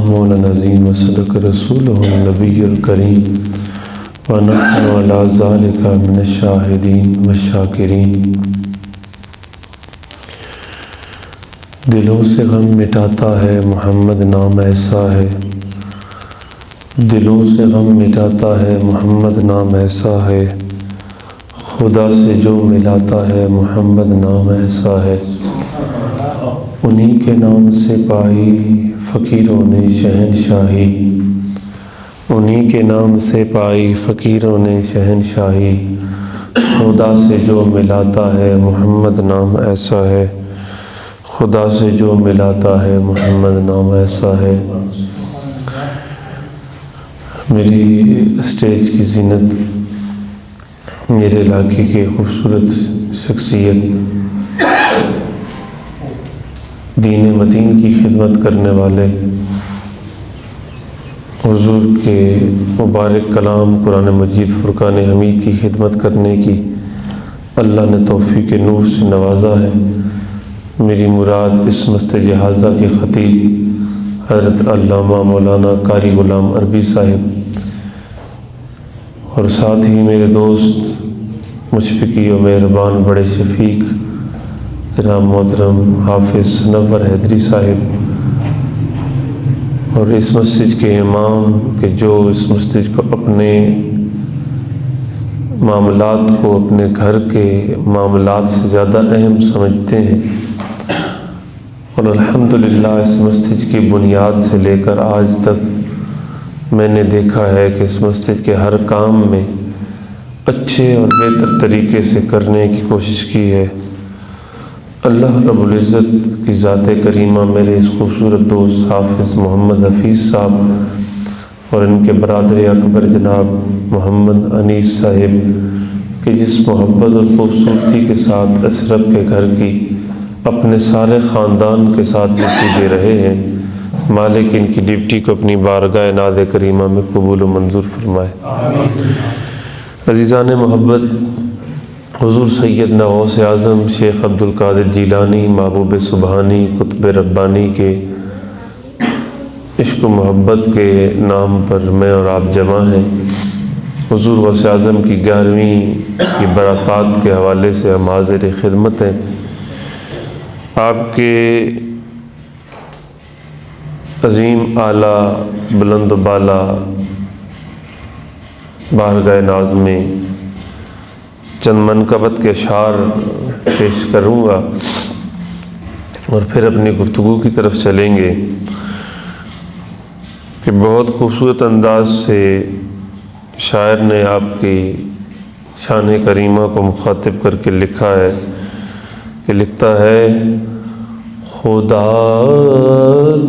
مولانا عظیم وصدق رسولہ النبی الکریم ونحن علی ذالک من الشاہدین والشاکرین۔ دلوں سے غم مٹاتا ہے محمد نام ایسا ہے، دلوں سے غم مٹاتا ہے محمد نام ایسا ہے، خدا سے جو ملاتا ہے محمد نام ایسا ہے۔ انہی کے نام سے پائی فقیروں نے شہنشاہی، انہی کے نام سے پائی فقیروں نے شہنشاہی، خدا سے جو ملاتا ہے محمد نام ایسا ہے، خدا سے جو ملاتا ہے محمد نام ایسا ہے۔ میری اسٹیج کی زینت میرے علاقے کے خوبصورت شخصیت، دین متین کی خدمت کرنے والے، حضور کے مبارک کلام قرآن مجید فرقان حمید کی خدمت کرنے کی اللہ نے توفیق نور سے نوازا ہے۔ میری مراد اس مسجد جہازہ کے خطیب حضرت علامہ مولانا قاری غلام عربی صاحب، اور ساتھ ہی میرے دوست مشفقی و مہربان بڑے شفیق جناب محترم حافظ منور حیدری صاحب، اور اس مسجد کے امام کہ جو اس مسجد کو اپنے معاملات کو اپنے گھر کے معاملات سے زیادہ اہم سمجھتے ہیں، اور الحمدللہ اس مسجد کی بنیاد سے لے کر آج تک میں نے دیکھا ہے کہ اس مسجد کے ہر کام میں اچھے اور بہتر طریقے سے کرنے کی کوشش کی ہے۔ اللہ رب العزت کی ذات کریمہ میرے اس خوبصورت دوست حافظ محمد حفیظ صاحب اور ان کے برادر اکبر جناب محمد انیس صاحب کہ جس محبت اور خوبصورتی کے ساتھ اشرف کے گھر کی اپنے سارے خاندان کے ساتھ ڈیوٹی دے رہے ہیں، مالک ان کی ڈیوٹی کو اپنی بارگاہ ناز کریمہ میں قبول و منظور فرمائے۔ عزیزان محبت، حضور سیدنا غوث اعظم شیخ عبدالقادر جیلانی محبوب سبحانی قطب ربانی کے عشق و محبت کے نام پر میں اور آپ جمع ہیں۔ حضور غوث اعظم کی 11ویں کی برکات کے حوالے سے ہم حاضر خدمت ہیں۔ آپ کے عظیم اعلیٰ بلند و بالا بارگاہ ناز میں چند منقبت کے اشعار پیش کروں گا اور پھر اپنی گفتگو کی طرف چلیں گے کہ بہت خوبصورت انداز سے شاعر نے آپ کی شان کریمہ کو مخاطب کر کے لکھا ہے کہ لکھتا ہے: خدا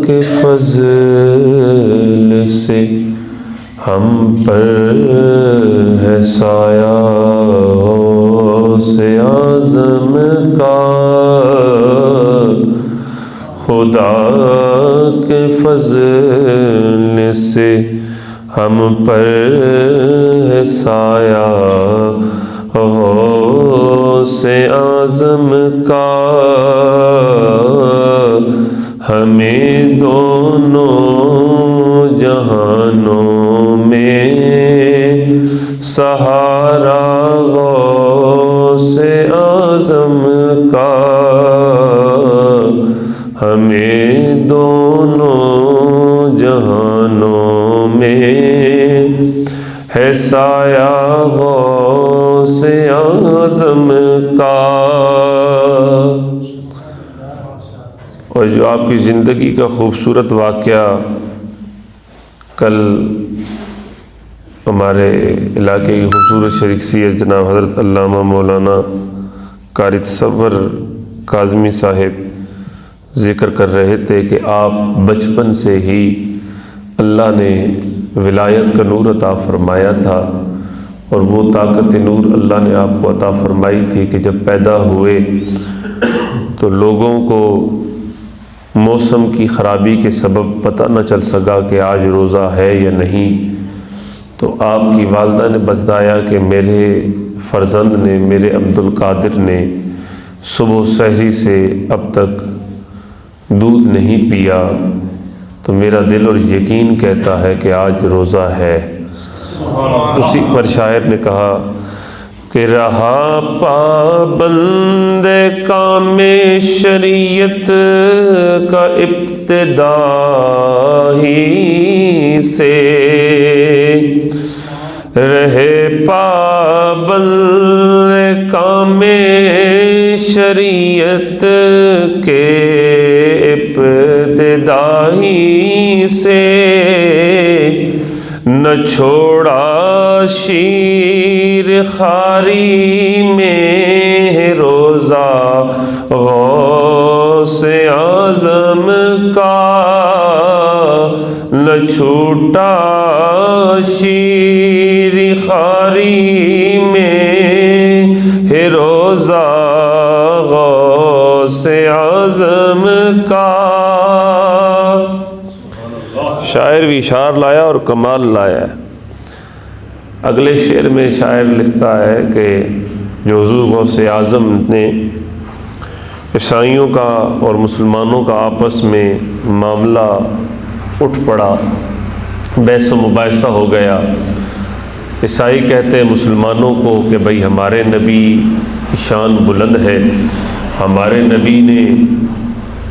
کے فضل سے ہم پر ہے سایہ غوث اعظم کا، خدا کے فضل سے ہم پر ہے سایہ غوث اعظم کا، ہمیں دونوں جہانوں میں سہارا غوث اعظم کا، ہمیں دونوں جہانوں میں ہے سایہ غوث اعظم کا۔ اور جو آپ کی زندگی کا خوبصورت واقعہ کل ہمارے علاقے کی خوبصورت شخصیت جناب حضرت علامہ مولانا قاری تصور کاظمی صاحب ذکر کر رہے تھے کہ آپ بچپن سے ہی اللہ نے ولایت کا نور عطا فرمایا تھا، اور وہ طاقت نور اللہ نے آپ کو عطا فرمائی تھی کہ جب پیدا ہوئے تو لوگوں کو موسم کی خرابی کے سبب پتہ نہ چل سکا کہ آج روزہ ہے یا نہیں، تو آپ کی والدہ نے بتایا کہ میرے فرزند نے، میرے عبدالقادر نے صبح سحری سے اب تک دودھ نہیں پیا، تو میرا دل اور یقین کہتا ہے کہ آج روزہ ہے۔ اسی پر شاعر نے کہا کہ رہا پابند کام شریعت کا ابتدا ہی سے، رہے پابند کام شریعت کے ابتدا ہی سے، نہ چھوڑا شیر خواری میں روزہ غوث اعظم کا، نہ چھوٹا شیر خواری میں ہے روزہ غوث اعظم کا۔ شاعر بھی اشعار لایا اور کمال لایا ہے۔ اگلے شعر میں شاعر لکھتا ہے کہ جو حضور غوث اعظم نے عیسائیوں کا اور مسلمانوں کا آپس میں معاملہ اٹھ پڑا، بحث و مباحثہ ہو گیا۔ عیسائی کہتے ہیں مسلمانوں کو کہ بھئی ہمارے نبی کی شان بلند ہے، ہمارے نبی نے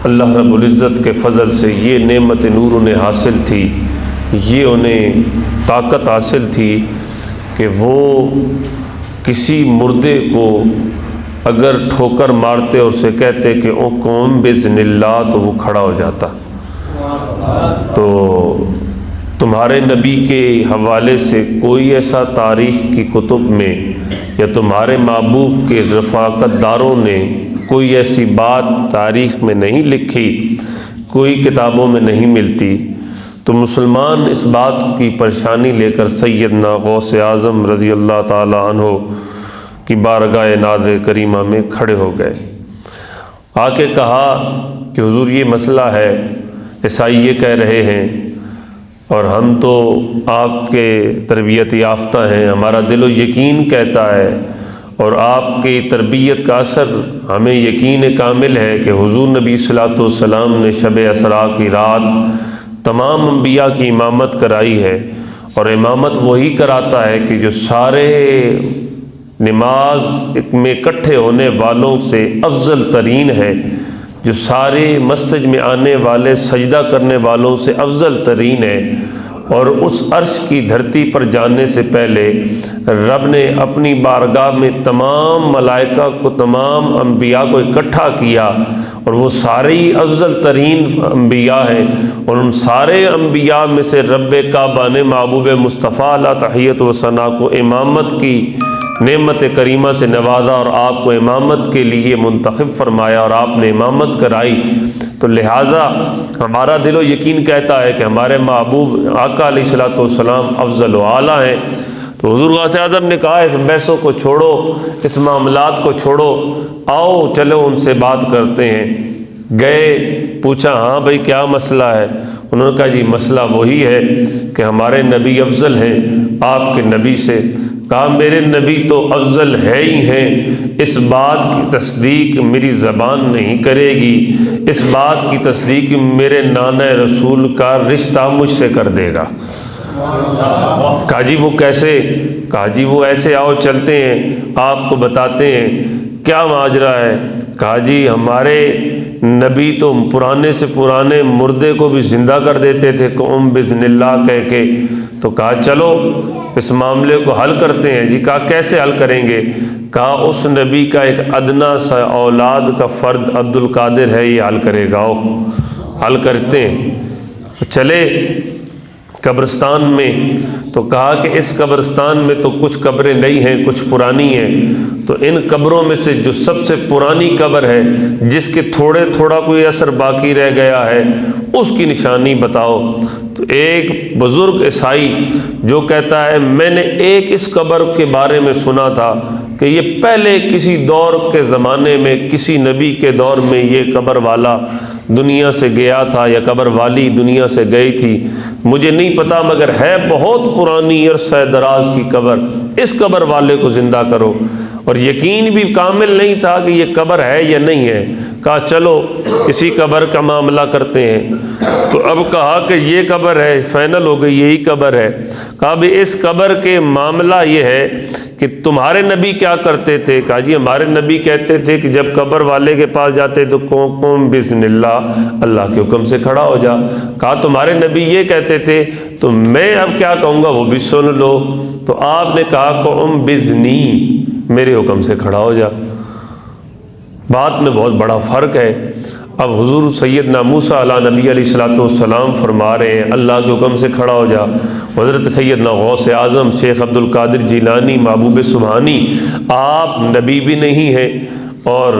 اللہ رب العزت کے فضل سے یہ نعمت نور انہیں حاصل تھی، یہ انہیں طاقت حاصل تھی کہ وہ کسی مردے کو اگر ٹھوکر مارتے اور اسے کہتے کہ او قوم بِإِذْنِ اللہ، تو وہ کھڑا ہو جاتا۔ تو تمہارے نبی کے حوالے سے کوئی ایسا تاریخ کی کتب میں یا تمہارے محبوب کے رفاقت داروں نے کوئی ایسی بات تاریخ میں نہیں لکھی، کوئی کتابوں میں نہیں ملتی۔ تو مسلمان اس بات کی پریشانی لے کر سیدنا غوث اعظم رضی اللہ تعالی عنہ کی بارگاہ ناز کریمہ میں کھڑے ہو گئے، آ کے کہا کہ حضور یہ مسئلہ ہے، عیسائی یہ کہہ رہے ہیں اور ہم تو آپ کے تربیت یافتہ ہیں، ہمارا دل و یقین کہتا ہے اور آپ کی تربیت کا اثر ہمیں یقین کامل ہے کہ حضور نبی صلی اللہ علیہ وسلم نے شب اسراء کی رات تمام انبیاء کی امامت کرائی ہے، اور امامت وہی کراتا ہے کہ جو سارے نماز میں اکٹھے ہونے والوں سے افضل ترین ہے، جو سارے مسجد میں آنے والے سجدہ کرنے والوں سے افضل ترین ہے۔ اور اس عرش کی دھرتی پر جانے سے پہلے رب نے اپنی بارگاہ میں تمام ملائکہ کو، تمام انبیاء کو اکٹھا کیا، اور وہ سارے ہی افضل ترین انبیاء ہیں، اور ان سارے انبیاء میں سے رب کعبہ نے محبوب مصطفیٰ علیہ تحیت و ثنا کو امامت کی نعمت کریمہ سے نوازا اور آپ کو امامت کے لیے منتخب فرمایا اور آپ نے امامت کرائی۔ تو لہٰذا ہمارا دل و یقین کہتا ہے کہ ہمارے محبوب آقا علیہ الصلوۃ والسلام افضل و اعلیٰ ہیں۔ تو حضور غوث اعظم نے کہا اس بحثوں کو چھوڑو، اس معاملات کو چھوڑو، آؤ چلو ان سے بات کرتے ہیں۔ گئے، پوچھا ہاں بھائی کیا مسئلہ ہے؟ انہوں نے کہا جی مسئلہ وہی ہے کہ ہمارے نبی افضل ہیں آپ کے نبی سے۔ کہا میرے نبی تو افضل ہے ہی ہیں، اس بات کی تصدیق میری زبان نہیں کرے گی، اس بات کی تصدیق میرے نانا رسول کا رشتہ مجھ سے کر دے گا۔ کہا جی وہ کیسے؟ کہا جی وہ ایسے، آؤ چلتے ہیں آپ کو بتاتے ہیں کیا ماجرا ہے۔ کہا جی ہمارے نبی تو پرانے سے پرانے مردے کو بھی زندہ کر دیتے تھے قوم بِإِذْنِ اللہ کہہ کے۔ تو کہا چلو اس معاملے کو حل کرتے ہیں۔ جی کہا کیسے حل کریں گے؟ کہا اس نبی کا ایک ادنا سا اولاد کا فرد عبد القادر ہے، یہ حل کرے گا، حل کرتے ہیں۔ چلے قبرستان میں، تو کہا کہ اس قبرستان میں تو کچھ قبریں نئی ہیں کچھ پرانی ہیں، تو ان قبروں میں سے جو سب سے پرانی قبر ہے جس کے تھوڑا کوئی اثر باقی رہ گیا ہے اس کی نشانی بتاؤ۔ تو ایک بزرگ عیسائی جو کہتا ہے میں نے ایک اس قبر کے بارے میں سنا تھا کہ یہ پہلے کسی دور کے زمانے میں کسی نبی کے دور میں یہ قبر والا دنیا سے گیا تھا یا قبر والی دنیا سے گئی تھی، مجھے نہیں پتا مگر ہے بہت پرانی عرصہ دراز کی قبر، اس قبر والے کو زندہ کرو۔ اور یقین بھی کامل نہیں تھا کہ یہ قبر ہے یا نہیں ہے۔ کہا چلو اسی قبر کا معاملہ کرتے ہیں۔ تو اب کہا کہ یہ قبر ہے، فائنل ہو گئی یہی قبر ہے۔ کہا بھی اس قبر کے معاملہ یہ ہے کہ تمہارے نبی کیا کرتے تھے؟ کہا جی ہمارے نبی کہتے تھے کہ جب قبر والے کے پاس جاتے تو قم بسم اللہ، اللہ کے حکم سے کھڑا ہو جا۔ کہا تمہارے نبی یہ کہتے تھے تو میں اب کیا کہوں گا وہ بھی سن لو۔ تو آپ نے کہا قم بزنی، میرے حکم سے کھڑا ہو جا۔ بات میں بہت بڑا فرق ہے۔ اب حضور سیدنا موسیٰ علیہ نبی علیہ الصلوۃ والسلام فرما رہے ہیں اللہ کے حکم سے کھڑا ہو جا۔ حضرت سیدنا غوث اعظم شیخ عبد القادر جیلانی محبوب سبحانی، آپ نبی بھی نہیں ہیں اور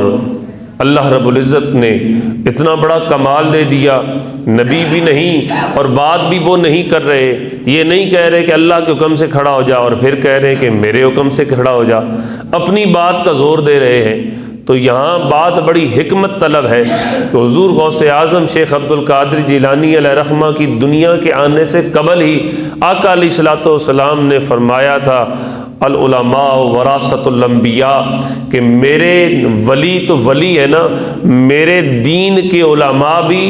اللہ رب العزت نے اتنا بڑا کمال دے دیا، نبی بھی نہیں اور بات بھی وہ نہیں کر رہے، یہ نہیں کہہ رہے کہ اللہ کے حکم سے کھڑا ہو جا اور پھر کہہ رہے کہ میرے حکم سے کھڑا ہو جا، اپنی بات کا زور دے رہے ہیں۔ تو یہاں بات بڑی حکمت طلب ہے کہ حضور غوث اعظم شیخ عبد القادر جیلانی علیہ رحمہ کی دنیا کے آنے سے قبل ہی آقا علیہ الصلوۃ والسلام نے فرمایا تھا العلماء وراثۃ الانبیاء، کہ میرے ولی تو ولی ہے نا، میرے دین کے علماء بھی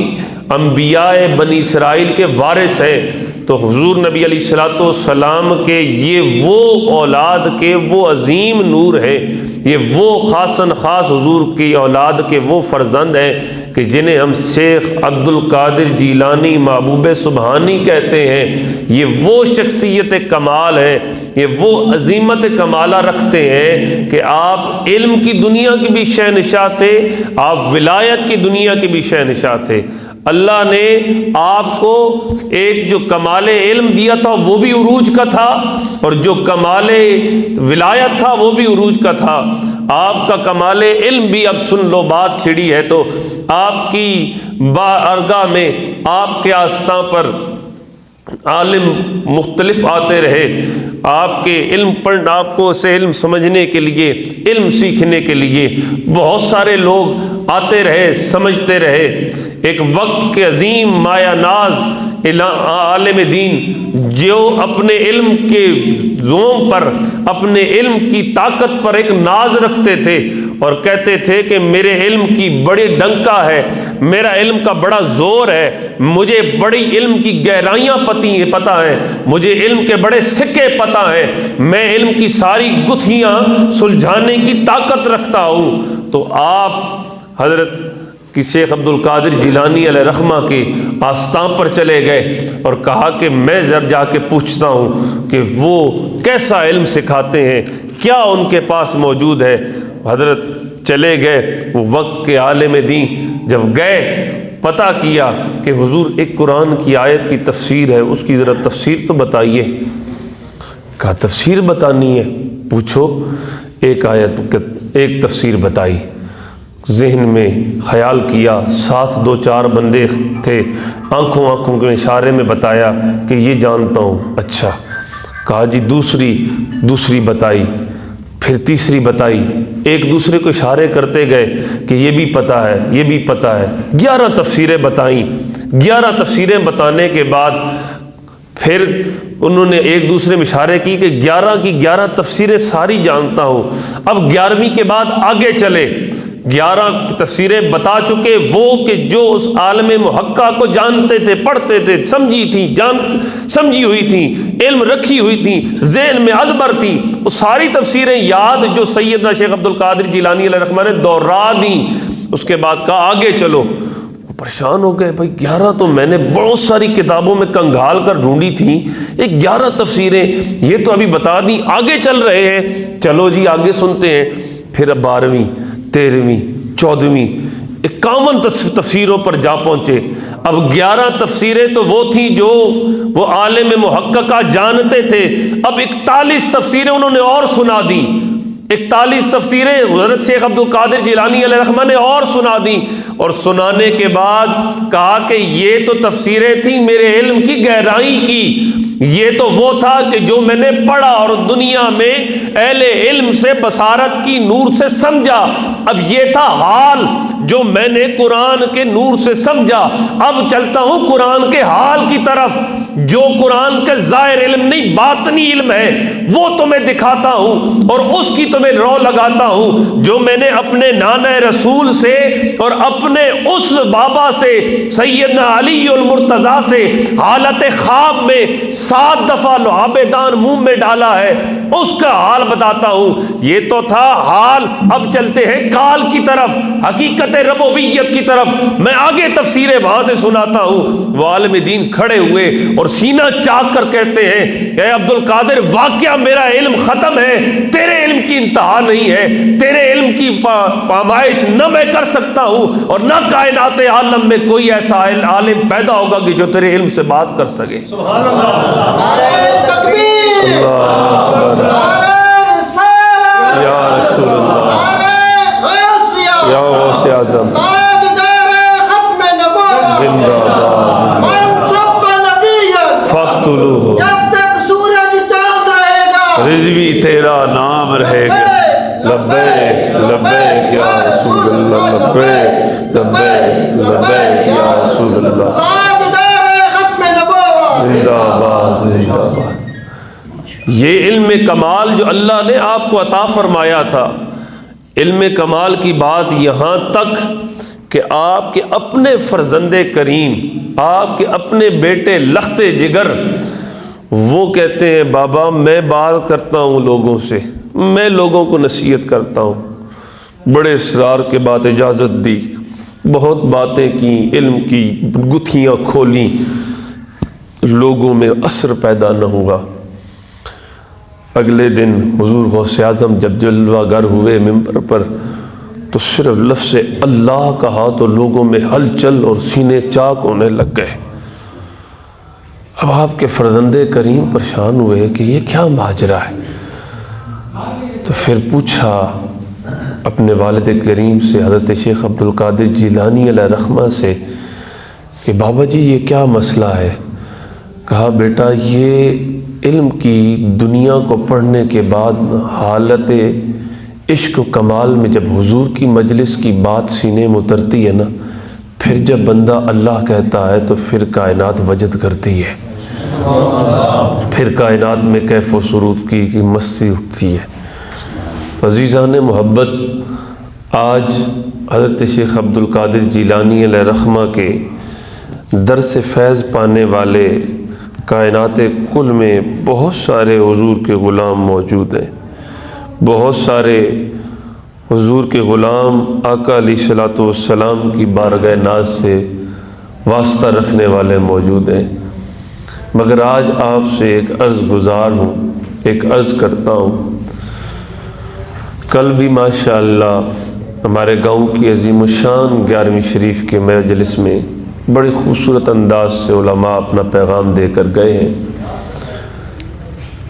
انبیاء بنی اسرائیل کے وارث ہیں۔ تو حضور نبی علیہ الصلوۃ والسلام کے یہ وہ اولاد کے وہ عظیم نور ہیں، یہ وہ خاصاً خاص حضور کی اولاد کے وہ فرزند ہیں کہ جنہیں ہم شیخ عبد القادر جیلانی محبوب سبحانی کہتے ہیں۔ یہ وہ شخصیت کمال ہے، یہ وہ عظیمت کمالہ رکھتے ہیں کہ آپ علم کی دنیا کی بھی شہنشاہ تھے، آپ ولایت کی دنیا کی بھی شہنشاہ تھے۔ اللہ نے آپ کو ایک جو کمال علم دیا تھا وہ بھی عروج کا تھا، اور جو کمال ولایت تھا وہ بھی عروج کا تھا۔ آپ کا کمال علم بھی اب سن لو، بات چھڑی ہے تو آپ کی بارگاہ میں آپ کے آستان پر عالم مختلف آتے رہے، آپ کے علم پڑھنا، آپ کو اسے علم سمجھنے کے لیے، علم سیکھنے کے لیے بہت سارے لوگ آتے رہے، سمجھتے رہے۔ ایک وقت کے عظیم مایہ ناز عالم دین جو اپنے علم کے زوم پر، اپنے علم کی طاقت پر ایک ناز رکھتے تھے اور کہتے تھے کہ میرے علم کی بڑی ڈنکا ہے، میرا علم کا بڑا زور ہے، مجھے بڑی علم کی گہرائیاں پتہ ہیں، مجھے علم کے بڑے سکے پتہ ہیں، میں علم کی ساری گتھیاں سلجھانے کی طاقت رکھتا ہوں۔ تو آپ حضرت کہ شیخ عبد القادر جیلانی علیہ رحمہ کے آستان پر چلے گئے اور کہا کہ میں جا کے پوچھتا ہوں کہ وہ کیسا علم سکھاتے ہیں، کیا ان کے پاس موجود ہے۔ حضرت چلے گئے، وہ وقت کے عالم دین جب گئے پتہ کیا کہ حضور ایک قرآن کی آیت کی تفسیر ہے، اس کی ذرا تفسیر تو بتائیے۔ کہا تفسیر بتانی ہے، پوچھو۔ ایک آیت ایک تفسیر بتائی، ذہن میں خیال کیا، ساتھ دو چار بندے تھے، آنکھوں کے اشارے میں بتایا کہ یہ جانتا ہوں۔ اچھا، کہا جی دوسری بتائی، پھر تیسری بتائی، ایک دوسرے کو اشارے کرتے گئے کہ یہ بھی پتہ ہے، یہ بھی پتہ ہے۔ 11 تفسیریں بتائیں۔ 11 تفسیریں بتانے کے بعد پھر انہوں نے ایک دوسرے میں اشارے کی کہ 11 کی 11 تفسیریں ساری جانتا ہوں۔ اب 11ویں کے بعد آگے چلے، 11 تفسیریں بتا چکے وہ کہ جو اس عالم محقق کو جانتے تھے، پڑھتے تھے، سمجھی ہوئی تھیں، علم رکھی ہوئی تھیں، ذہن میں ازبر تھی، وہ ساری تفسیریں یاد جو سیدنا شیخ عبد القادر جیلانی علیہ رحمہ نے دوہرا دیں۔ اس کے بعد کہا آگے چلو۔ وہ پریشان ہو گئے، بھائی 11 تو میں نے بہت ساری کتابوں میں کنگھال کر ڈھونڈی تھیں، یہ 11 تفسیریں یہ تو ابھی بتا دیں، آگے چل رہے ہیں۔ چلو جی آگے سنتے ہیں۔ پھر اب 12ویں 13ویں 14ویں 51 تفسیروں پر جا پہنچے۔ اب 11 تفسیریں تو وہ تھیں جو وہ عالم محققہ جانتے تھے، اب 41 تفسیریں انہوں نے اور سنا دیں۔ 41 تفسیریں حضرت شیخ عبد القادر جیلانی علیہ رحمہ نے اور سنا دیں، اور سنانے کے بعد کہا کہ یہ تو تفسیریں تھیں میرے علم کی گہرائی کی، یہ تو وہ تھا کہ جو میں نے پڑھا اور دنیا میں اہل علم سے بصارت کی نور سے سمجھا۔ اب یہ تھا حال، جو میں نے قرآن کے نور سے سمجھا۔ اب چلتا ہوں قرآن کے حال کی طرف، جو قرآن کے ظاہر علم نہیں باطنی علم ہے وہ تمہیں دکھاتا ہوں اور اس کی تمہیں رو لگاتا ہوں، جو میں نے اپنے نانا رسول سے اور اپنے اس بابا سے سیدنا علی المرتضیٰ سے حالت خواب میں 7 دفعہ لعاب دان منہ میں ڈالا ہے، اس کا حال بتاتا ہوں۔ یہ تو تھا حال، اب چلتے ہیں کال کی طرف، حقیقت ربوبیت کی طرف۔ میں آگے تفسیر وہاں سے سناتا ہوں۔ وہ عالم دین کھڑے ہوئے اور سینہ چاک کر کہتے ہیں، اے عبد القادر واقعہ میرا علم ختم ہے، تیرے علم کی انتہا نہیں ہے، تیرے علم کی پامائش نہ میں کر سکتا ہوں اور نہ کائنات عالم میں کوئی ایسا عالم پیدا ہوگا کہ جو تیرے علم سے بات کر سکے۔ سبحان اللہ، یا رسول اللہ، یا غوث اعظم، زندہ باد، فاقتلوہ، جب تک سورج چاند رہے گا رضوی تیرا نام رہے گا۔ لبیک لبیک یا رسول اللہ، لبیک لبیک لبیک یا رسول اللہ، زندہ باد زندہ باد۔ یہ علم کمال جو اللہ نے آپ کو عطا فرمایا تھا، علم کمال کی بات یہاں تک کہ آپ کے اپنے فرزند کریم، آپ کے اپنے بیٹے لخت جگر، وہ کہتے ہیں بابا میں بات کرتا ہوں لوگوں سے، میں لوگوں کو نصیحت کرتا ہوں۔ بڑے اصرار کے بعد اجازت دی، بہت باتیں کی، علم کی گتھیاں کھولیں، لوگوں میں اثر پیدا نہ ہوا۔ اگلے دن حضور غوث اعظم جب جلوہ گر ہوئے ممبر پر، تو صرف لفظ اللہ کہا تو لوگوں میں ہلچل اور سینے چاک ہونے لگ گئے۔ اب آپ کے فرزند کریم پریشان ہوئے کہ یہ کیا ماجرا ہے، تو پھر پوچھا اپنے والد کریم سے حضرت شیخ عبد القادر جیلانی علیہ رحمہ سے کہ بابا جی یہ کیا مسئلہ ہے؟ کہا بیٹا یہ علم کی دنیا کو پڑھنے کے بعد حالت عشق و کمال میں جب حضور کی مجلس کی بات سینے میں اترتی ہے نا، پھر جب بندہ اللہ کہتا ہے تو پھر کائنات وجد کرتی ہے، پھر کائنات میں کیف و سرود کی مستی اٹھتی ہے۔ عزیزان محبت، آج حضرت شیخ عبد القادر جیلانی علیہ رحمہ کے درس فیض پانے والے کائنات کل میں بہت سارے حضور کے غلام موجود ہیں، بہت سارے حضور کے غلام آقا علیہ الصلوۃ والسلام کی بارگاہ ناز سے واسطہ رکھنے والے موجود ہیں، مگر آج آپ سے ایک عرض گزار ہوں، ایک عرض کرتا ہوں۔ کل بھی ماشاءاللہ ہمارے گاؤں کی عظیم الشان 11ویں شریف کے مجلس میں بڑی خوبصورت انداز سے علماء اپنا پیغام دے کر گئے ہیں۔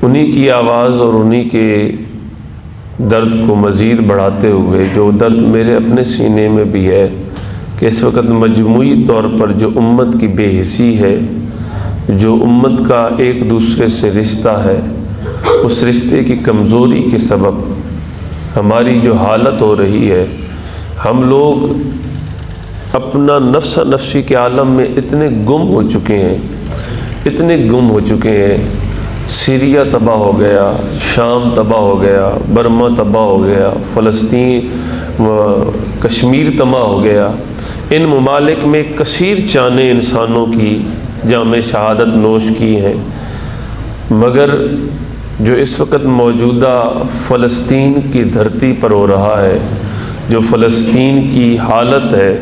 انہی کی آواز اور انہی کے درد کو مزید بڑھاتے ہوئے جو درد میرے اپنے سینے میں بھی ہے کہ اس وقت مجموعی طور پر جو امت کی بے حسی ہے، جو امت کا ایک دوسرے سے رشتہ ہے، اس رشتے کی کمزوری کے سبب ہماری جو حالت ہو رہی ہے، ہم لوگ اپنا نفس نفسی کے عالم میں اتنے گم ہو چکے ہیں، اتنے گم ہو چکے ہیں۔ سیریا تباہ ہو گیا، شام تباہ ہو گیا، برما تباہ ہو گیا، فلسطین کشمیر تباہ ہو گیا۔ ان ممالک میں کثیر جانیں انسانوں کی جام شہادت نوش کی ہیں، مگر جو اس وقت موجودہ فلسطین کی دھرتی پر ہو رہا ہے، جو فلسطین کی حالت ہے،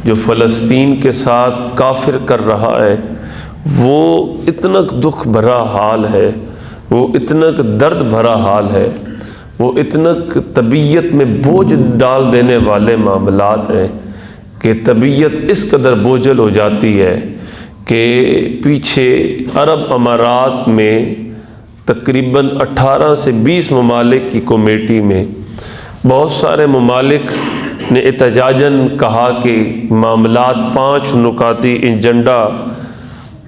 جو فلسطین کے ساتھ کافر کر رہا ہے، وہ اتنا دکھ بھرا حال ہے، وہ اتنا درد بھرا حال ہے، وہ اتنا طبیعت میں بوجھ ڈال دینے والے معاملات ہیں کہ طبیعت اس قدر بوجھل ہو جاتی ہے کہ پیچھے عرب امارات میں تقریباً 18 سے 20 ممالک کی کمیٹی میں بہت سارے ممالک نے احتجاجاً کہا کہ معاملات 5 نکاتی ایجنڈا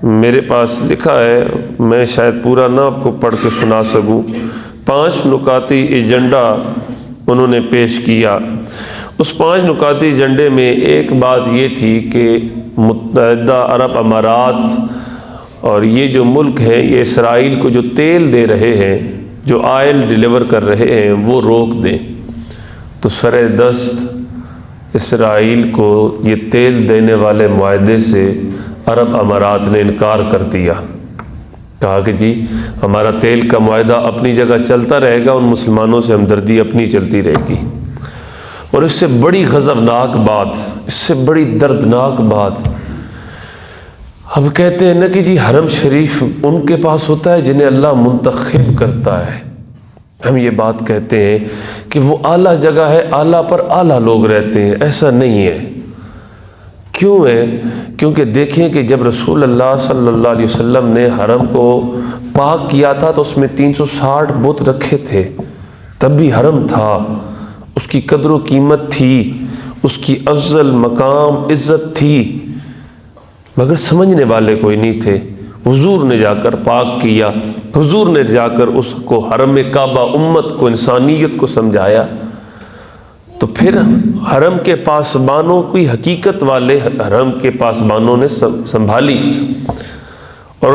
میرے پاس لکھا ہے، میں شاید پورا نہ آپ کو پڑھ کے سنا سکوں، 5 نکاتی ایجنڈا انہوں نے پیش کیا۔ اس 5 نکاتی ایجنڈے میں ایک بات یہ تھی کہ متحدہ عرب امارات اور یہ جو ملک ہیں یہ اسرائیل کو جو تیل دے رہے ہیں، جو آئل ڈیلیور کر رہے ہیں، وہ روک دیں۔ تو سر دست اسرائیل کو یہ تیل دینے والے معاہدے سے عرب امارات نے انکار کر دیا، کہا کہ جی ہمارا تیل کا معاہدہ اپنی جگہ چلتا رہے گا، ان مسلمانوں سے ہمدردی اپنی چلتی رہے گی۔ اور اس سے بڑی غضبناک بات، اس سے بڑی دردناک بات، اب کہتے ہیں نا کہ جی حرم شریف ان کے پاس ہوتا ہے جنہیں اللہ منتخب کرتا ہے۔ ہم یہ بات کہتے ہیں کہ وہ اعلیٰ جگہ ہے، اعلیٰ پر اعلیٰ لوگ رہتے ہیں، ایسا نہیں ہے۔ کیوں ہے؟ کیونکہ دیکھیں کہ جب رسول اللہ صلی اللہ علیہ وسلم نے حرم کو پاک کیا تھا تو اس میں 360 بت رکھے تھے، تب بھی حرم تھا، اس کی قدر و قیمت تھی، اس کی افضل مقام عزت تھی، مگر سمجھنے والے کوئی نہیں تھے۔ حضور نے جا کر پاک کیا، حضور نے جا کر اس کو حرم کعبہ امت کو، انسانیت کو سمجھایا، تو پھر حرم کے پاسبانوں کی حقیقت والے حرم کے پاسبانوں نے سنبھالی، اور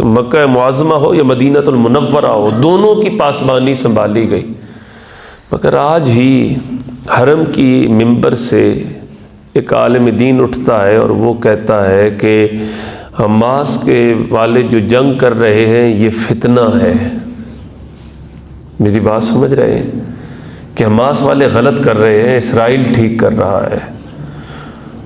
مکہ معظمہ ہو یا مدینہ المنورہ ہو، دونوں کی پاسبانی سنبھالی گئی۔ مگر آج ہی حرم کی منبر سے ایک عالم دین اٹھتا ہے اور وہ کہتا ہے کہ حماس کے والے جو جنگ کر رہے ہیں یہ فتنہ ہے۔ میری بات سمجھ رہے ہیں کہ حماس والے غلط کر رہے ہیں، اسرائیل ٹھیک کر رہا ہے،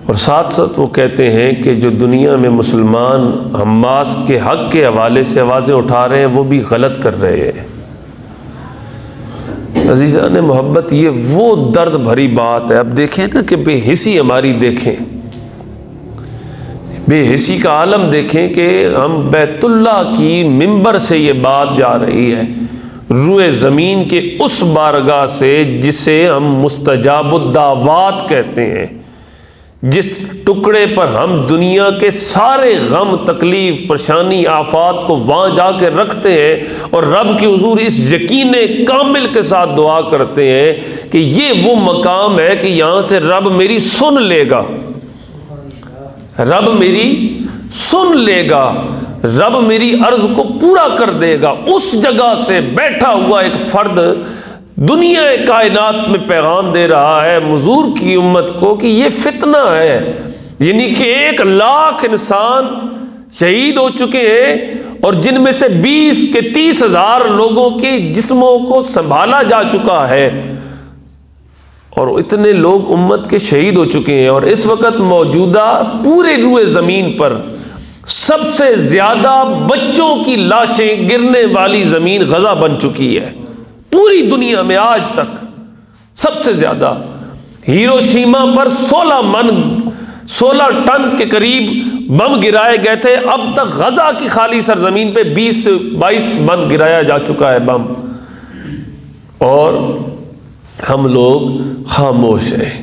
اور ساتھ ساتھ وہ کہتے ہیں کہ جو دنیا میں مسلمان حماس کے حق کے حوالے سے آوازیں اٹھا رہے ہیں وہ بھی غلط کر رہے ہیں۔ عزیزان محبت، یہ وہ درد بھری بات ہے۔ اب دیکھیں نا کہ بے حسی ہماری، دیکھیں بے حسی کا عالم، دیکھیں کہ ہم بیت اللہ کی منبر سے یہ بات جا رہی ہے، روئے زمین کے اس بارگاہ سے جسے ہم مستجاب الدعوات کہتے ہیں، جس ٹکڑے پر ہم دنیا کے سارے غم، تکلیف، پریشانی، آفات کو وہاں جا کے رکھتے ہیں، اور رب کی حضور اس یقین کامل کے ساتھ دعا کرتے ہیں کہ یہ وہ مقام ہے کہ یہاں سے رب میری سن لے گا، رب میری سن لے گا، رب میری عرض کو پورا کر دے گا۔ اس جگہ سے بیٹھا ہوا ایک فرد دنیا کائنات میں پیغام دے رہا ہے حضور کی امت کو کہ یہ فتنہ ہے، یعنی کہ 1,00,000 انسان شہید ہو چکے ہیں، اور جن میں سے 20 کے 30,000 لوگوں کے جسموں کو سنبھالا جا چکا ہے، اور اتنے لوگ امت کے شہید ہو چکے ہیں، اور اس وقت موجودہ پورے روئے زمین پر سب سے زیادہ بچوں کی لاشیں گرنے والی زمین غزہ بن چکی ہے پوری دنیا میں آج تک سب سے زیادہ۔ ہیروشیما پر 16 ٹن کے قریب بم گرائے گئے تھے، اب تک غزہ کی خالی سرزمین پہ 20 سے 22 بم گرایا جا چکا ہے بم، اور ہم لوگ خاموش ہیں۔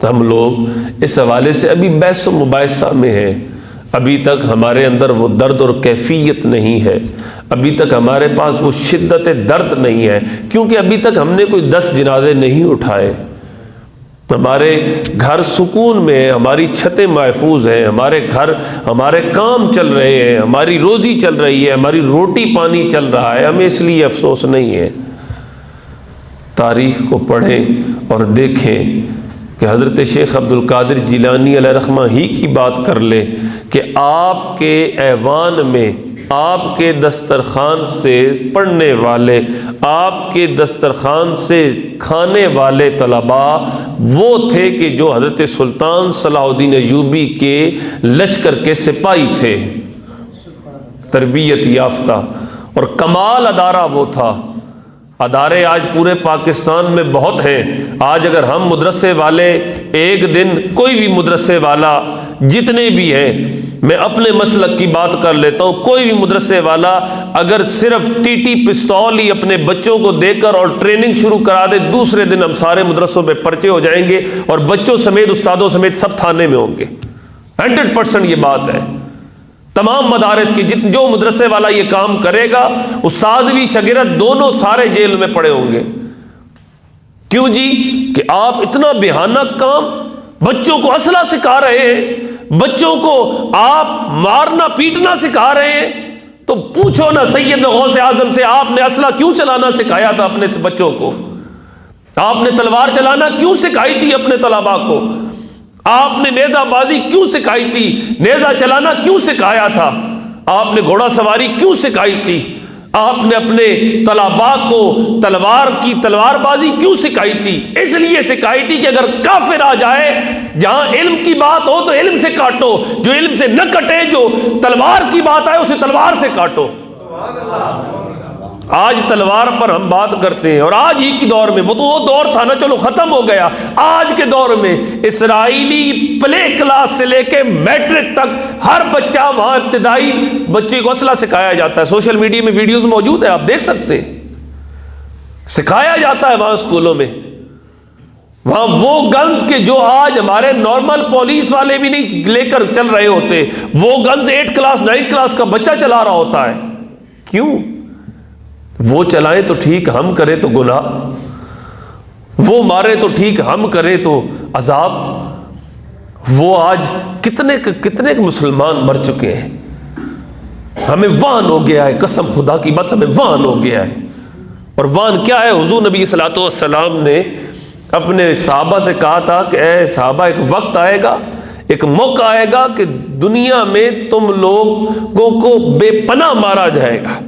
ہم لوگ اس حوالے سے ابھی بحث و مباحثہ میں ہیں، ابھی تک ہمارے اندر وہ درد اور کیفیت نہیں ہے، ابھی تک ہمارے پاس وہ شدت درد نہیں ہے، کیونکہ ابھی تک ہم نے کوئی 10 جنازے نہیں اٹھائے۔ ہمارے گھر سکون میں ہیں، ہماری چھتیں محفوظ ہیں، ہمارے گھر، ہمارے کام چل رہے ہیں، ہماری روزی چل رہی ہے، ہماری روٹی پانی چل رہا ہے، ہمیں اس لیے افسوس نہیں ہے۔ تاریخ کو پڑھیں اور دیکھیں کہ حضرت شیخ عبد القادر جیلانی علیہ رحمہ ہی کی بات کر لیں کہ آپ کے ایوان میں، آپ کے دسترخوان سے پڑھنے والے، آپ کے دسترخوان سے کھانے والے طلباء وہ تھے کہ جو حضرت سلطان صلاح الدین ایوبی کے لشکر کے سپاہی تھے، تربیت یافتہ، اور کمال ادارہ وہ تھا۔ ادارے آج پورے پاکستان میں بہت ہیں، آج اگر ہم مدرسے والے ایک دن، کوئی بھی مدرسے والا، جتنے بھی ہیں، میں اپنے مسلک کی بات کر لیتا ہوں، کوئی بھی مدرسے والا اگر صرف ٹی ٹی پستول ہی اپنے بچوں کو دے کر اور ٹریننگ شروع کرا دے، دوسرے دن ہم سارے مدرسوں میں پرچے ہو جائیں گے، اور بچوں سمیت استادوں سمیت سب تھانے میں ہوں گے۔ 100% یہ بات ہے۔ تمام مدارس کی جو مدرسے والا یہ کام کرے گا، استاد بھی شاگرد دونوں سارے جیل میں پڑے ہوں گے۔ کیوں جی؟ کہ آپ اتنا بہانہ کام، بچوں کو اسلحہ سکھا رہے ہیں، بچوں کو آپ مارنا پیٹنا سکھا رہے ہیں، تو پوچھو نا سید غوث اعظم سے آپ نے اسلحہ کیوں چلانا سکھایا تھا اپنے بچوں کو؟ آپ نے تلوار چلانا کیوں سکھائی تھی اپنے طلباء کو؟ آپ نے نیزہ بازی کیوں سکھائی تھی؟ نیزہ چلانا کیوں سکھایا تھا؟ آپ نے گھوڑا سواری کیوں سکھائی تھی؟ آپ نے اپنے طلباء کو تلوار بازی کیوں سکھائی تھی؟ اس لیے سکھائی تھی کہ اگر کافر آ جائے، جہاں علم کی بات ہو تو علم سے کاٹو، جو علم سے نہ کٹے، جو تلوار کی بات آئے اسے تلوار سے کاٹو۔ آج تلوار پر ہم بات کرتے ہیں، اور آج ہی کی دور میں، وہ تو وہ دور تھا نا، چلو ختم ہو گیا۔ آج کے دور میں اسرائیلی پلے کلاس سے لے کے میٹرک تک ہر بچہ وہاں ابتدائی بچے کو اسلحہ سکھایا جاتا ہے۔ سوشل میڈیا میں ویڈیوز موجود ہے، آپ دیکھ سکتے ہیں، سکھایا جاتا ہے وہاں اسکولوں میں۔ وہاں وہ گنز کے جو آج ہمارے نارمل پولیس والے بھی نہیں لے کر چل رہے ہوتے، وہ گنز 8 کلاس 9 کلاس کا بچہ چلا رہا ہوتا ہے۔ کیوں؟ وہ چلائیں تو ٹھیک، ہم کریں تو گناہ، وہ مارے تو ٹھیک، ہم کریں تو عذاب۔ وہ آج کتنے مسلمان مر چکے ہیں، ہمیں وان ہو گیا ہے، قسم خدا کی بس ہمیں وان ہو گیا ہے۔ اور وان کیا ہے؟ حضور نبی صلی اللہ علیہ وسلم نے اپنے صحابہ سے کہا تھا کہ اے صحابہ، ایک وقت آئے گا، ایک موقع آئے گا کہ دنیا میں تم لوگوں کو بے پناہ مارا جائے گا۔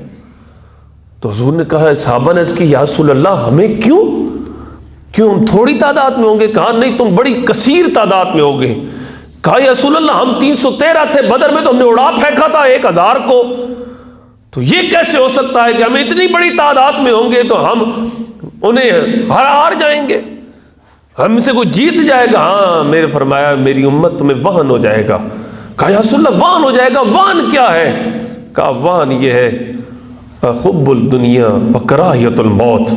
تو حضور نے کہا، صحابہ نے عرض کی، یا رسول اللہ ہمیں کیوں ہم تھوڑی تعداد میں ہوں گے؟ کہا نہیں، تم بڑی کثیر تعداد میں ہوگے۔ کہا یا رسول اللہ ہم 313 تھے، بدر میں تو ہم نے اڑا پھینکا تھا 1000 کو، تو یہ کیسے ہو سکتا ہے کہ ہم اتنی بڑی تعداد میں ہوں گے تو ہم انہیں ہار جائیں گے، ہم سے کوئی جیت جائے گا؟ ہاں، میرے فرمایا میری امت تمہیں وہن ہو جائے گا۔ کہا یا رسول اللہ وہن ہو جائے گا، وہن کیا ہے؟ کہا وہن یہ ہے، حب الدنیا وکراہیت الموت،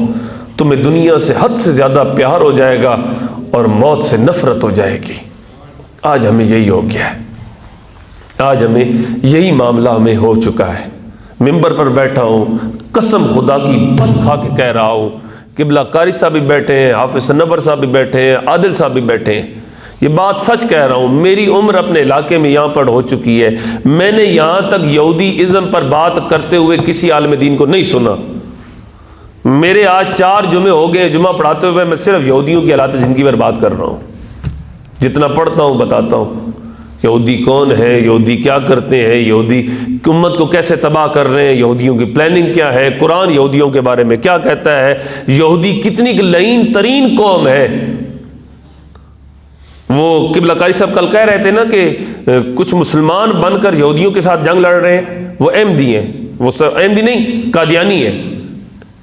تمہیں دنیا سے حد سے زیادہ پیار ہو جائے گا اور موت سے نفرت ہو جائے گی۔ آج ہمیں یہی ہو گیا ہے، آج ہمیں یہی معاملہ ہمیں ہو چکا ہے۔ ممبر پر بیٹھا ہوں، قسم خدا کی بس کھا کے کہہ رہا ہوں، قبلہ قاری صاحب بھی بیٹھے ہیں، حافظ نور صاحب بھی بیٹھے ہیں، عادل صاحب بھی بیٹھے ہیں، یہ بات سچ کہہ رہا ہوں۔ میری عمر اپنے علاقے میں یہاں پر ہو چکی ہے، میں نے یہاں تک یہودی ازم پر بات کرتے ہوئے کسی عالم دین کو نہیں سنا۔ میرے آج 4 جمعے ہو گئے جمعہ پڑھاتے ہوئے، میں صرف یہودیوں کی حالات زندگی پر بات کر رہا ہوں، جتنا پڑھتا ہوں بتاتا ہوں۔ یہودی کون ہے، یہودی کیا کرتے ہیں، یہودی امت کو کیسے تباہ کر رہے ہیں، یہودیوں کی پلاننگ کیا ہے، قرآن یہودیوں کے بارے میں کیا کہتا ہے، یہودی کتنی لعین ترین قوم ہے۔ وہ قبلہ قاری صاحب کل کہہ رہے تھے نا کہ کچھ مسلمان بن کر یہودیوں کے ساتھ جنگ لڑ رہے ہیں، وہ احمدی ہیں، وہ احمدی نہیں قادیانی ہے۔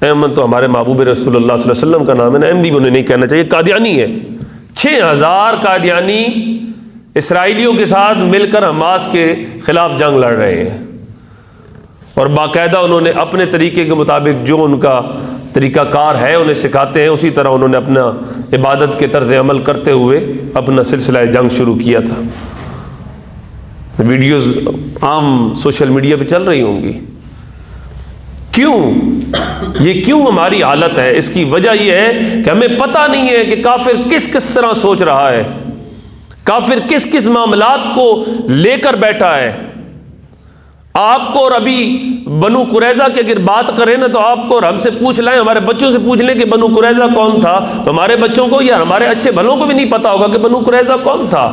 احمد تو ہمارے محبوب رسول اللہ صلی اللہ علیہ وسلم کا نام ہے نا، احمدی بھی انہیں نہیں کہنا چاہیے، قادیانی ہے۔ 6000 قادیانی اسرائیلیوں کے ساتھ مل کر حماس کے خلاف جنگ لڑ رہے ہیں، اور باقاعدہ انہوں نے اپنے طریقے کے مطابق جو ان کا طریقہ کار ہے انہیں سکھاتے ہیں، اسی طرح انہوں نے اپنا عبادت کے طرز عمل کرتے ہوئے اپنا سلسلہ جنگ شروع کیا تھا۔ ویڈیوز عام سوشل میڈیا پہ چل رہی ہوں گی۔ کیوں ہماری حالت ہے؟ اس کی وجہ یہ ہے کہ ہمیں پتہ نہیں ہے کہ کافر کس طرح سوچ رہا ہے، کافر کس معاملات کو لے کر بیٹھا ہے۔ آپ کو اور ابھی بنو قریظہ کی اگر بات کریں نا تو آپ کو اور ہم سے پوچھ لیں، ہمارے بچوں سے پوچھ لیں کہ بنو قریظہ کون تھا، تو ہمارے بچوں کو یا ہمارے اچھے بھلوں کو بھی نہیں پتا ہوگا کہ بنو قریظہ کون تھا۔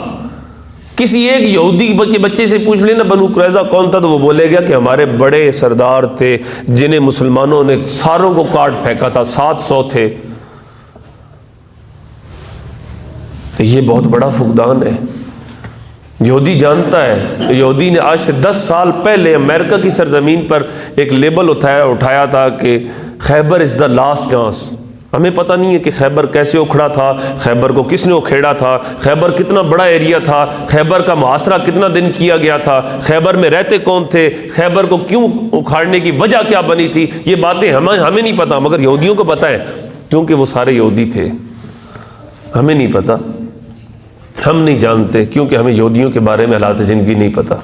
کسی ایک یہودی کے بچے سے پوچھ لینا بنو قریظہ کون تھا، تو وہ بولے گا کہ ہمارے بڑے سردار تھے جنہیں مسلمانوں نے ساروں کو کاٹ پھینکا تھا، 700 تھے۔ تو یہ بہت بڑا فقدان ہے۔ یہودی جانتا ہے، یہودی نے آج سے 10 سال پہلے امریکہ کی سرزمین پر ایک لیبل اٹھایا تھا کہ خیبر از دا لاسٹ چانس۔ ہمیں پتہ نہیں ہے کہ خیبر کیسے اکھڑا تھا، خیبر کو کس نے اکھیڑا تھا، خیبر کتنا بڑا ایریا تھا، خیبر کا محاصرہ کتنا دن کیا گیا تھا، خیبر میں رہتے کون تھے، خیبر کو کیوں اکھاڑنے کی وجہ کیا بنی تھی، یہ باتیں ہمیں نہیں پتہ، مگر یہودیوں کو پتہ ہے، کیونکہ وہ سارے یہودی تھے۔ ہمیں نہیں پتہ، ہم نہیں جانتے، کیونکہ ہمیں یہودیوں کے بارے میں حالات زندگی نہیں پتہ۔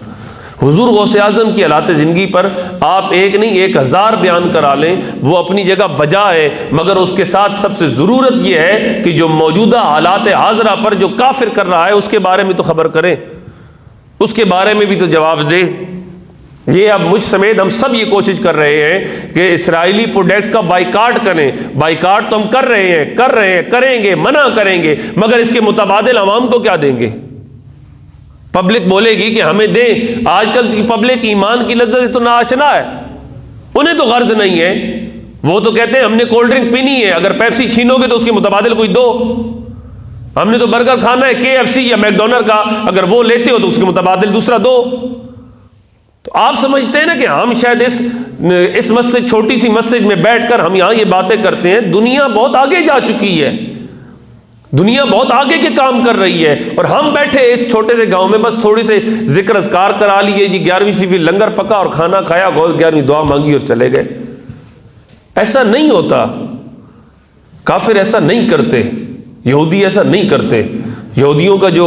حضور غوث اعظم کی حالات زندگی پر آپ ایک نہیں 1000 بیان کرا لیں، وہ اپنی جگہ بجا ہے، مگر اس کے ساتھ سب سے ضرورت یہ ہے کہ جو موجودہ حالات حاضرہ پر جو کافر کر رہا ہے اس کے بارے میں تو خبر کریں، اس کے بارے میں بھی تو جواب دیں۔ یہ اب مجھ سمیت ہم سب یہ کوشش کر رہے ہیں کہ اسرائیلی پروڈکٹ کا بائیکاٹ کریں۔ بائیکاٹ تو ہم کر رہے ہیں، کریں گے، منع کریں گے، مگر اس کے متبادل عوام کو کیا دیں گے؟ پبلک بولے گی کہ ہمیں دیں۔ آج کل کی پبلک ایمان کی لذت سے تو ناآشنا ہے، انہیں تو غرض نہیں ہے، وہ تو کہتے ہیں ہم نے کولڈ ڈرنک پینی ہے، اگر پیپسی چھینو گے تو اس کے متبادل کوئی دو۔ ہم نے تو برگر کھانا ہے KFC یا میکڈونلڈ کا، اگر وہ لیتے ہو تو اس کے متبادل دوسرا دو۔ تو آپ سمجھتے ہیں نا کہ ہم شاید اس مسجد، چھوٹی سی مسجد میں بیٹھ کر ہم یہاں یہ باتیں کرتے ہیں، دنیا بہت آگے جا چکی ہے، دنیا بہت آگے کے کام کر رہی ہے، اور ہم بیٹھے اس چھوٹے سے گاؤں میں بس تھوڑی سے ذکر اذکار کرا لیے جی، 11ویں شریف لنگر پکا اور کھانا کھایا، 11ویں دعا مانگی اور چلے گئے۔ ایسا نہیں ہوتا، کافر ایسا نہیں کرتے، یہودی ایسا نہیں کرتے۔ یہودیوں کا جو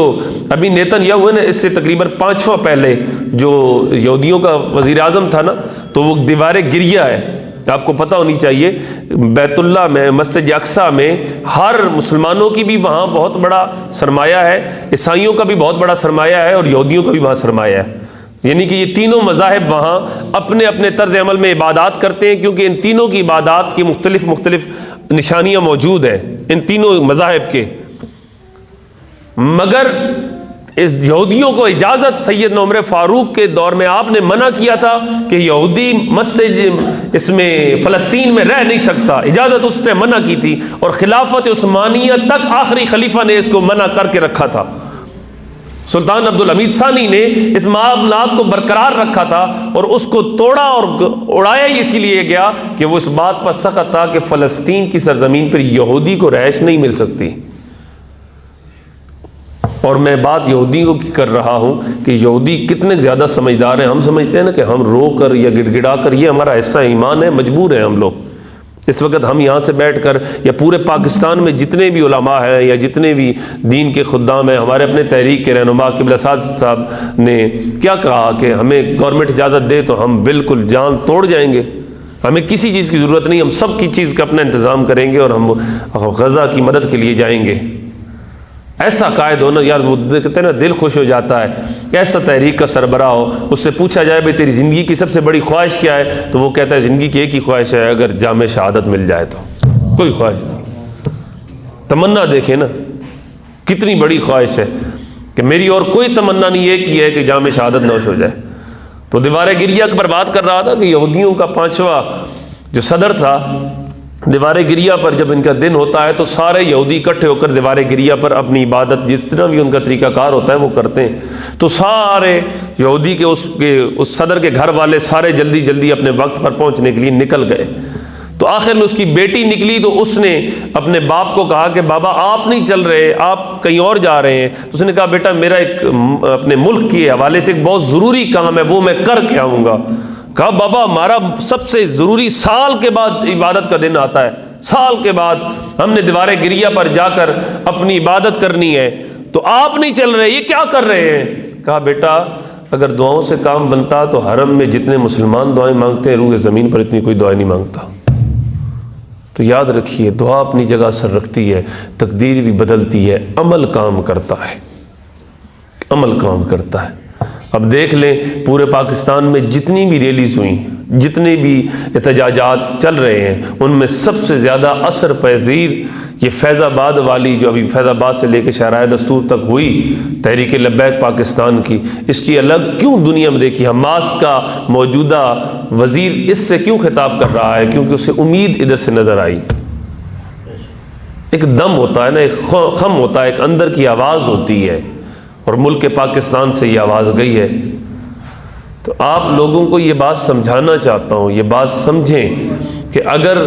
ابھی نیتن یاہو ہے نا، اس سے تقریباً 5واں پہلے جو یہودیوں کا وزیر اعظم تھا نا، تو وہ دیوار گریہ ہے، آپ کو پتہ ہونی چاہیے، بیت اللہ میں، مسجد اقصیٰ میں ہر مسلمانوں کی بھی وہاں بہت بڑا سرمایہ ہے، عیسائیوں کا بھی بہت بڑا سرمایہ ہے، اور یہودیوں کا بھی وہاں سرمایہ ہے۔ یعنی کہ یہ تینوں مذاہب وہاں اپنے اپنے طرز عمل میں عبادات کرتے ہیں، کیونکہ ان تینوں کی عبادات کی مختلف نشانیاں موجود ہیں ان تینوں مذاہب کے۔ مگر اس یہودیوں کو اجازت سیدنا عمر فاروق کے دور میں آپ نے منع کیا تھا کہ یہودی مسجد اس میں فلسطین میں رہ نہیں سکتا، اجازت اس نے منع کی تھی، اور خلافت عثمانیہ تک آخری خلیفہ نے اس کو منع کر کے رکھا تھا۔ سلطان عبدالحمید ثانی نے اس معاملات کو برقرار رکھا تھا، اور اس کو توڑا اور اڑایا ہی اسی لیے گیا کہ وہ اس بات پر سخت تھا کہ فلسطین کی سرزمین پر یہودی کو رہائش نہیں مل سکتی۔ اور میں بات یہودیوں کی کر رہا ہوں کہ یہودی کتنے زیادہ سمجھدار ہیں۔ ہم سمجھتے ہیں نا کہ ہم رو کر یا گڑ گڑا کر، یہ ہمارا حصہ ایمان ہے، مجبور ہیں ہم لوگ۔ اس وقت ہم یہاں سے بیٹھ کر یا پورے پاکستان میں جتنے بھی علماء ہیں یا جتنے بھی دین کے خدام ہیں، ہمارے اپنے تحریک کے رہنما قبلہ سعد صاحب نے کیا کہا کہ ہمیں گورنمنٹ اجازت دے تو ہم بالکل جان توڑ جائیں گے، ہمیں کسی چیز کی ضرورت نہیں، ہم سب کی چیز کا اپنا انتظام کریں گے اور ہم غزہ کی مدد کے لیے جائیں گے۔ ایسا قائد ہونا یار، وہ کہتے ہیں نا دل خوش ہو جاتا ہے، ایسا تحریک کا سربراہ ہو، اس سے پوچھا جائے بھائی تیری زندگی کی سب سے بڑی خواہش کیا ہے، تو وہ کہتا ہے زندگی کی ایک ہی خواہش ہے، اگر جامع شہادت مل جائے تو، کوئی خواہش نہیں۔ تمنا دیکھیں نا کتنی بڑی خواہش ہے کہ میری اور کوئی تمنا نہیں، ایک ہی ہے کہ جامع شہادت نوش ہو جائے۔ تو دیوار گریہ پر بات کر رہا تھا کہ یہودیوں کا 5واں جو صدر تھا، دیوار گریہ پر جب ان کا دن ہوتا ہے تو سارے یہودی اکٹھے ہو کر دیوار گریہ پر اپنی عبادت جس طرح بھی ان کا طریقہ کار ہوتا ہے وہ کرتے ہیں۔ تو سارے یہودی کے اس صدر کے گھر والے سارے جلدی جلدی اپنے وقت پر پہنچنے کے لیے نکل گئے۔ تو آخر میں اس کی بیٹی نکلی تو اس نے اپنے باپ کو کہا کہ بابا آپ نہیں چل رہے، آپ کہیں اور جا رہے ہیں۔ تو اس نے کہا بیٹا میرا ایک اپنے ملک کے حوالے سے ایک بہت ضروری کام ہے، وہ میں کر کے آؤں گا۔ کہا بابا ہمارا سب سے ضروری سال کے بعد عبادت کا دن آتا ہے، سال کے بعد ہم نے دیوار گریہ پر جا کر اپنی عبادت کرنی ہے، تو آپ نہیں چل رہے، یہ کیا کر رہے ہیں؟ کہا بیٹا اگر دعاؤں سے کام بنتا تو حرم میں جتنے مسلمان دعائیں مانگتے ہیں روح زمین پر اتنی کوئی دعائیں نہیں مانگتا۔ تو یاد رکھیے دعا اپنی جگہ سر رکھتی ہے، تقدیر بھی بدلتی ہے، عمل کام کرتا ہے، عمل کام کرتا ہے۔ اب دیکھ لیں پورے پاکستان میں جتنی بھی ریلیز ہوئیں، جتنے بھی احتجاجات چل رہے ہیں، ان میں سب سے زیادہ اثر پذیر یہ فیض آباد والی جو ابھی فیض آباد سے لے کے شاہراہ دستور تک ہوئی تحریک لبیک پاکستان کی، اس کی الگ کیوں دنیا میں دیکھی؟ حماس کا موجودہ وزیر اس سے کیوں خطاب کر رہا ہے؟ کیونکہ اسے امید ادھر سے نظر آئی۔ ایک دم ہوتا ہے نا، ایک خم ہوتا ہے، ایک اندر کی آواز ہوتی ہے، اور ملک پاکستان سے یہ آواز گئی ہے۔ تو آپ لوگوں کو یہ بات سمجھانا چاہتا ہوں، یہ بات سمجھیں کہ اگر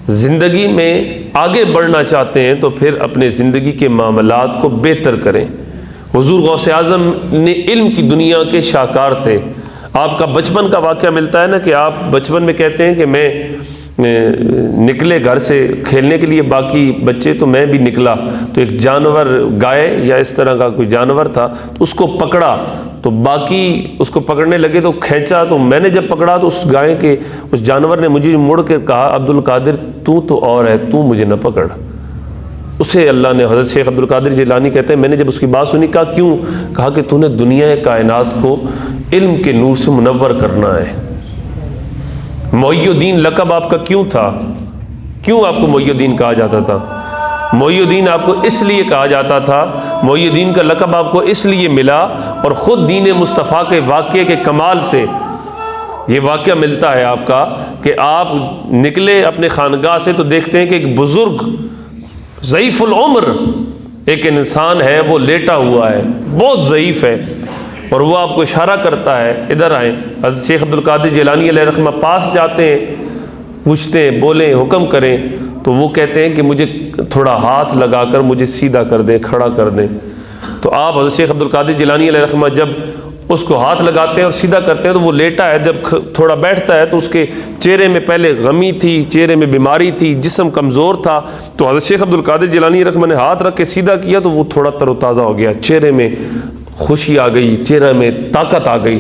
زندگی میں آگے بڑھنا چاہتے ہیں تو پھر اپنے زندگی کے معاملات کو بہتر کریں۔ حضور غوث اعظم نے علم کی دنیا کے شاہکار تھے۔ آپ کا بچپن کا واقعہ ملتا ہے نا کہ آپ بچپن میں کہتے ہیں کہ میں نکلے گھر سے کھیلنے کے لیے باقی بچے، تو میں بھی نکلا، تو ایک جانور گائے یا اس طرح کا کوئی جانور تھا، تو اس کو پکڑا، تو باقی اس کو پکڑنے لگے تو کھینچا، تو میں نے جب پکڑا تو اس گائے کے اس جانور نے مجھے مڑ کے کہا عبد القادر تو اور ہے، تو مجھے نہ پکڑ۔ اسے اللہ نے، حضرت شیخ عبد القادر جیلانی کہتے ہیں میں نے جب اس کی بات سنی، کہا کیوں؟ کہا کہ تو نے دنیا کائنات کو علم کے نور سے منور کرنا ہے۔ محی الدین لقب آپ کا کیوں تھا؟ کیوں آپ کو محی الدین کہا جاتا تھا؟ محی الدین آپ کو اس لیے کہا جاتا تھا، محی الدین کا لقب آپ کو اس لیے ملا، اور خود دین مصطفیٰ کے واقعے کے کمال سے یہ واقعہ ملتا ہے آپ کا کہ آپ نکلے اپنے خانگاہ سے تو دیکھتے ہیں کہ ایک بزرگ ضعیف العمر ایک انسان ہے، وہ لیٹا ہوا ہے، بہت ضعیف ہے، اور وہ آپ کو اشارہ کرتا ہے ادھر آئیں۔ حضرت شیخ عبد القادر جیلانی علیہ رحمہ پاس جاتے ہیں، پوچھتے ہیں بولیں حکم کریں، تو وہ کہتے ہیں کہ مجھے تھوڑا ہاتھ لگا کر مجھے سیدھا کر دیں، کھڑا کر دیں۔ تو آپ حضرت شیخ عبد القادر جیلانی علیہ رحمہ جب اس کو ہاتھ لگاتے ہیں اور سیدھا کرتے ہیں تو وہ لیٹا ہے، جب تھوڑا بیٹھتا ہے تو اس کے چہرے میں پہلے غمی تھی، چہرے میں بیماری تھی، جسم کمزور تھا، تو حضرت شیخ عبد القادر جیلانی رحمہ نے ہاتھ رکھ کے سیدھا کیا تو وہ تھوڑا تر و تازہ ہو گیا، چہرے میں خوشی آ گئی، چہرے میں طاقت آ گئی۔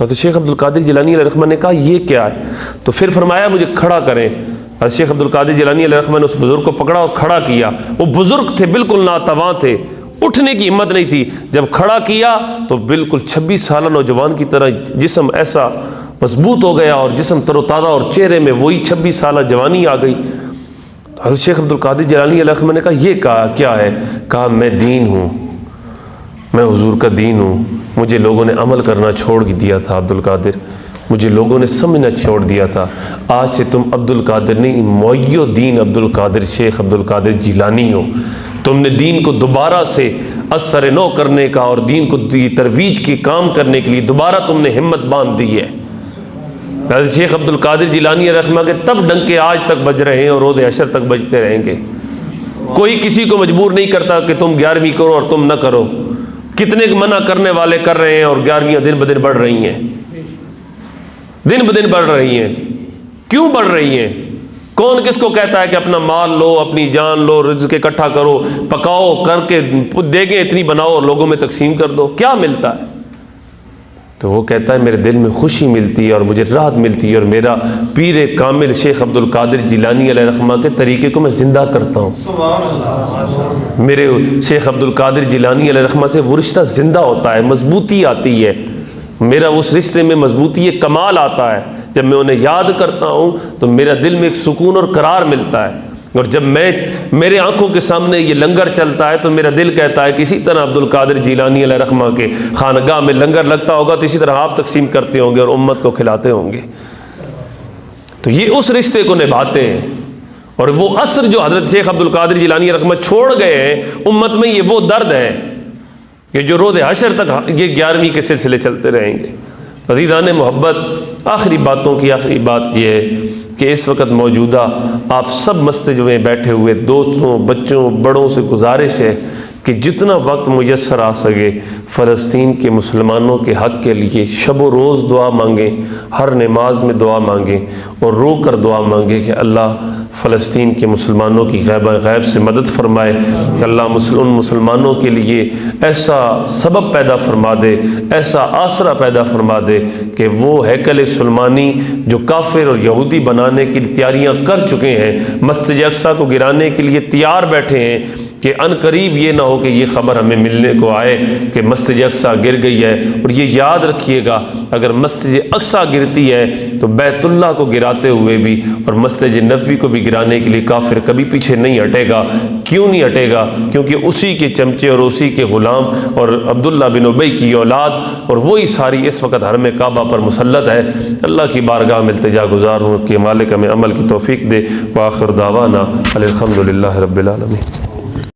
حضرت شیخ عبد القادر جیلانی علیہ رحمہ نے کہا یہ کیا ہے؟ تو پھر فرمایا مجھے کھڑا کریں۔ حضرت شیخ عبد القادر جیلانی علیہ رحمہ نے اس بزرگ کو پکڑا اور کھڑا کیا۔ وہ بزرگ تھے، بالکل ناتواں تھے، اٹھنے کی ہمت نہیں تھی، جب کھڑا کیا تو بالکل 26 سالہ نوجوان کی طرح جسم ایسا مضبوط ہو گیا، اور جسم تر و تازہ، اور چہرے میں وہی 26 سالہ جوانی آ گئی۔ حضرت شیخ عبد القادر جیلانی علیہ رحمہ نے کہا یہ کیا ہے؟ کہا میں دین ہوں، میں حضور کا دین ہوں، مجھے لوگوں نے عمل کرنا چھوڑ دیا تھا عبد القادر، مجھے لوگوں نے سمجھنا چھوڑ دیا تھا، آج سے تم عبد القادر نہیں، محی الدین عبد القادر شیخ عبد القادر جیلانی ہو۔ تم نے دین کو دوبارہ سے اثر نو کرنے کا اور دین کو ترویج کے کام کرنے کے لیے دوبارہ تم نے ہمت باندھ دی ہے۔ حضرت شیخ عبد القادر جیلانی رحمہ کے تب ڈنکے آج تک بج رہے ہیں اور روز حشر تک بجتے رہیں گے۔ کوئی کسی کو مجبور نہیں کرتا کہ تم 11ویں کرو اور تم نہ کرو، کتنے منع کرنے والے کر رہے ہیں، اور 11ویں دن بدن بڑھ رہی ہیں، دن بدن بڑھ رہی ہیں۔ کیوں بڑھ رہی ہیں؟ کون کس کو کہتا ہے کہ اپنا مال لو، اپنی جان لو، رزق اکٹھا کرو، پکاؤ کر کے دیگیں اتنی بناؤ اور لوگوں میں تقسیم کر دو، کیا ملتا ہے؟ تو وہ کہتا ہے میرے دل میں خوشی ملتی ہے اور مجھے راحت ملتی ہے، اور میرا پیر کامل شیخ عبد القادر جیلانی علیہ رحمہ کے طریقے کو میں زندہ کرتا ہوں۔ میرے شیخ عبد القادر جیلانی علیہ رحمہ سے وہ رشتہ زندہ ہوتا ہے، مضبوطی آتی ہے، میرا اس رشتے میں مضبوطی کمال آتا ہے۔ جب میں انہیں یاد کرتا ہوں تو میرا دل میں ایک سکون اور قرار ملتا ہے، اور جب میرے آنکھوں کے سامنے یہ لنگر چلتا ہے تو میرا دل کہتا ہے کہ اسی طرح عبد القادر جیلانی علیہ رحمہ کے خانگاہ میں لنگر لگتا ہوگا تو اسی طرح آپ تقسیم کرتے ہوں گے اور امت کو کھلاتے ہوں گے۔ تو یہ اس رشتے کو نبھاتے ہیں، اور وہ اثر جو حضرت شیخ عبد القادر جیلانی رحمہ چھوڑ گئے ہیں امت میں، یہ وہ درد ہے کہ جو روز حشر تک یہ 11ویں کے سلسلے چلتے رہیں گے۔ عزیزان محبت، آخری باتوں کی آخری بات یہ ہے کہ اس وقت موجودہ آپ سب مسجد میں بیٹھے ہوئے دوستوں، بچوں، بڑوں سے گزارش ہے کہ جتنا وقت میسر آ سکے فلسطین کے مسلمانوں کے حق کے لیے شب و روز دعا مانگیں، ہر نماز میں دعا مانگیں، اور رو کر دعا مانگیں کہ اللہ فلسطین کے مسلمانوں کی غیب سے مدد فرمائے، کہ اللہ ان مسلمانوں کے لیے ایسا سبب پیدا فرما دے، ایسا آسرا پیدا فرما دے کہ وہ ہیکل سلیمانی جو کافر اور یہودی بنانے کی تیاریاں کر چکے ہیں، مسجد اقصیٰ کو گرانے کے لیے تیار بیٹھے ہیں، کہ ان قریب یہ نہ ہو کہ یہ خبر ہمیں ملنے کو آئے کہ مسجد اقصیٰ گر گئی ہے۔ اور یہ یاد رکھیے گا، اگر مسجد اقصیٰ گرتی ہے تو بیت اللہ کو گراتے ہوئے بھی اور مسجد نبوی کو بھی گرانے کے لیے کافر کبھی پیچھے نہیں ہٹے گا۔ کیوں نہیں ہٹے گا؟ کیونکہ اسی کے چمچے اور اسی کے غلام اور عبداللہ بن ابی کی اولاد، اور وہی ساری اس وقت حرم کعبہ پر مسلط ہے۔ اللہ کی بارگاہ میں التجا گزار ہوں کہ مالک ہمیں عمل کی توفیق دے۔ وآخر دعوانا الحمدللہ رب العالمین۔